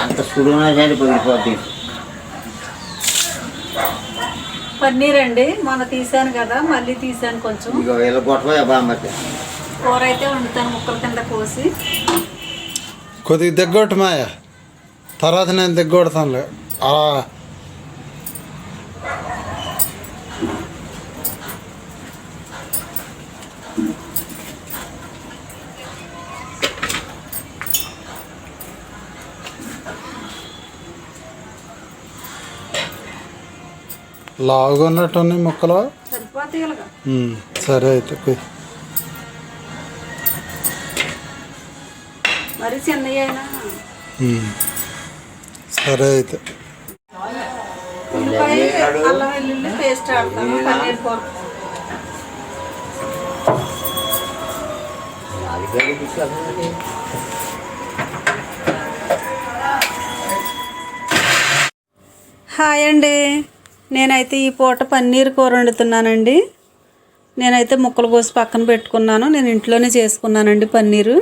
ఎంత సుడునా సరే పగిలిపోద్ది. పన్నీర్ అండి, మొన్న తీసాను కదా, మళ్ళీ తీసాను కొంచెం. ఇలా కొట్టబోయా బామ్మకి కూర అయితే వండుతాను ముక్కల కింద కోసి. కొద్దిగా దగ్గొట్టు మాయ, తర్వాత నేను దగ్గొడతానులే. లావుగా ఉన్నట్టున్నాయి ముక్కలు. సరే అయితే మరి చిన్నయ్య సరే అయితే అల్లం వెల్లుల్లి పేస్ట్ ఆడతాను పన్నీర్ కూర. హాయ్ అండి, నేనైతే ఈ పూట పన్నీర్ కూర వండుతున్నానండి. నేనైతే ముక్కలు కోసి పక్కన పెట్టుకున్నాను. నేను ఇంట్లోనే చేసుకున్నానండి పన్నీరు.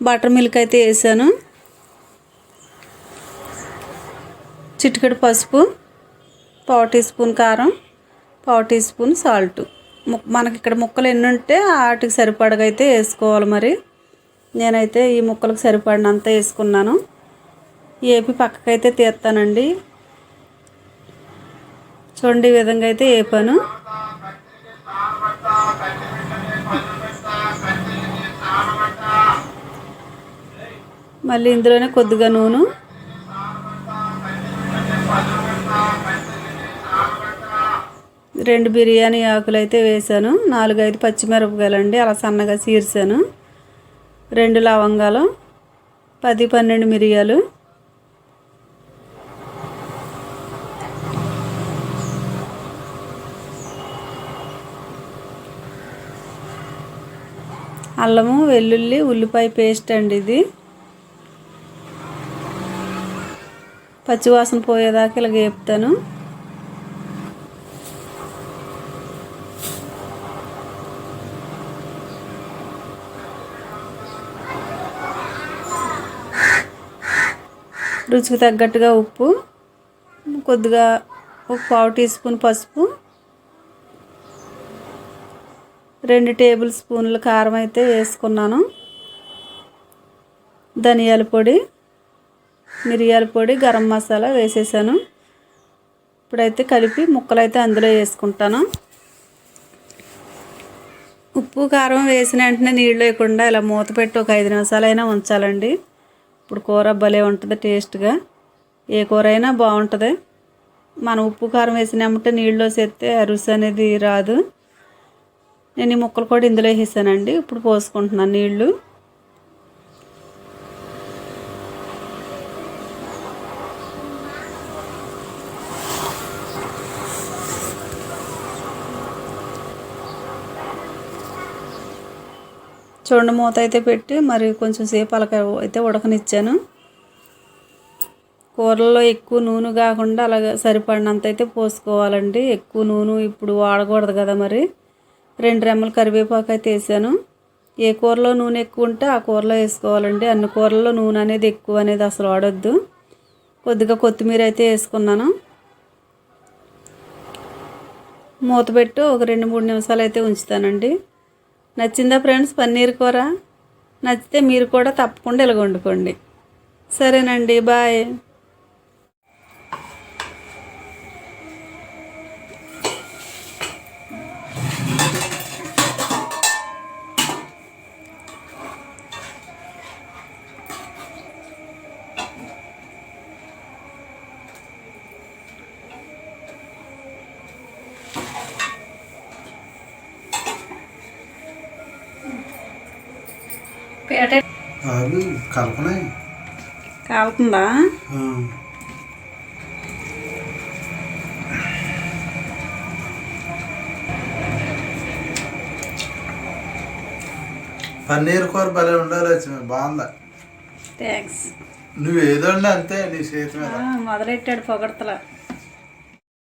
బటర్ మిల్క్ అయితే వేసాను, చిటికెడు పసుపు, 1/4 టీ స్పూన్ కారం, 1/4 టీ స్పూన్ సాల్ట్. మనకి ఇక్కడ ముక్కలు ఎన్ని ఉంటే వాటికి సరిపడగా అయితే వేసుకోవాలి. మరి నేనైతే ఈ ముక్కలకు సరిపడినంత వేసుకున్నాను. ఏపి పక్కకైతే తీస్తానండి. చూడండి, ఈ విధంగా అయితే వేపాను. మళ్ళీ ఇందులోనే కొద్దిగా నూనె, రెండు బిర్యానీ ఆకులు అయితే వేసాను, 4-5 పచ్చిమిరపకాయలు అండి అలా సన్నగా చీర్చాను, 2 లవంగాలు, 10-12 మిరియాలు, అల్లము వెల్లుల్లి ఉల్లిపాయ పేస్ట్ అండి. ఇది పచ్చివాసన పోయేదాకా ఇలా వేపుతాను. రుచికి తగ్గట్టుగా ఉప్పు, కొద్దిగా 1/4 టీ స్పూన్ పసుపు, 2 టేబుల్ స్పూన్ల కారం అయితే వేసుకున్నాను. ధనియాల పొడి, మిరియాల పొడి, గరం మసాలా వేసేసాను. ఇప్పుడైతే కలిపి ముక్కలైతే అందులో వేసుకుంటాను. ఉప్పు కారం వేసిన వెంటనే నీళ్ళు వేయకుండా ఇలా మూత పెట్టి ఒక 5 నిమిషాలైనా ఉంచాలండి. ఇప్పుడు కూర భలే ఉంటుంది టేస్ట్గా. ఏ కూర అయినా బాగుంటుంది. మనం ఉప్పు కారం వేసినామంటే నీళ్ళు వేస్తే రుచి అనేది రాదు. నేను ఈ ముక్కలు కూడా ఇందులో వేసానండి. ఇప్పుడు పోసుకుంటున్నాను నీళ్ళు. చూడండి, మూత అయితే పెట్టి మరి కొంచెం సేపు అలా అయితే ఉడకనిచ్చాను. కూరల్లో ఎక్కువ నూనె కాకుండా అలాగ సరిపడినంత అయితే పోసుకోవాలండి. ఎక్కువ నూనె ఇప్పుడు వాడకూడదు కదా. మరి 2 రెమ్మలు కరివేపాకు అయితే వేసాను. ఏ కూరలో నూనె ఎక్కువ ఉంటే ఆ కూరలో వేసుకోవాలండి. అన్ని కూరల్లో నూనె అనేది ఎక్కువ అనేది అసలు వాడొద్దు. కొద్దిగా కొత్తిమీర అయితే వేసుకున్నాను. మూత పెట్టి ఒక 2-3 నిమిషాలు అయితే ఉంచుతానండి. నచ్చిందా ఫ్రెండ్స్ పన్నీర్ కూర? నచ్చితే మీరు కూడా తప్పకుండా ఇలా వండుకోండి. సరేనండి, బాయ్. కాలుతుందా? పన్నీర్ కూర భలే ఉండాలి. బాగుందా? థ్యాంక్స్. నువ్వు ఏదో అంతే నీ చేతి మీద మొదలెట్టాడు పొగడతలా.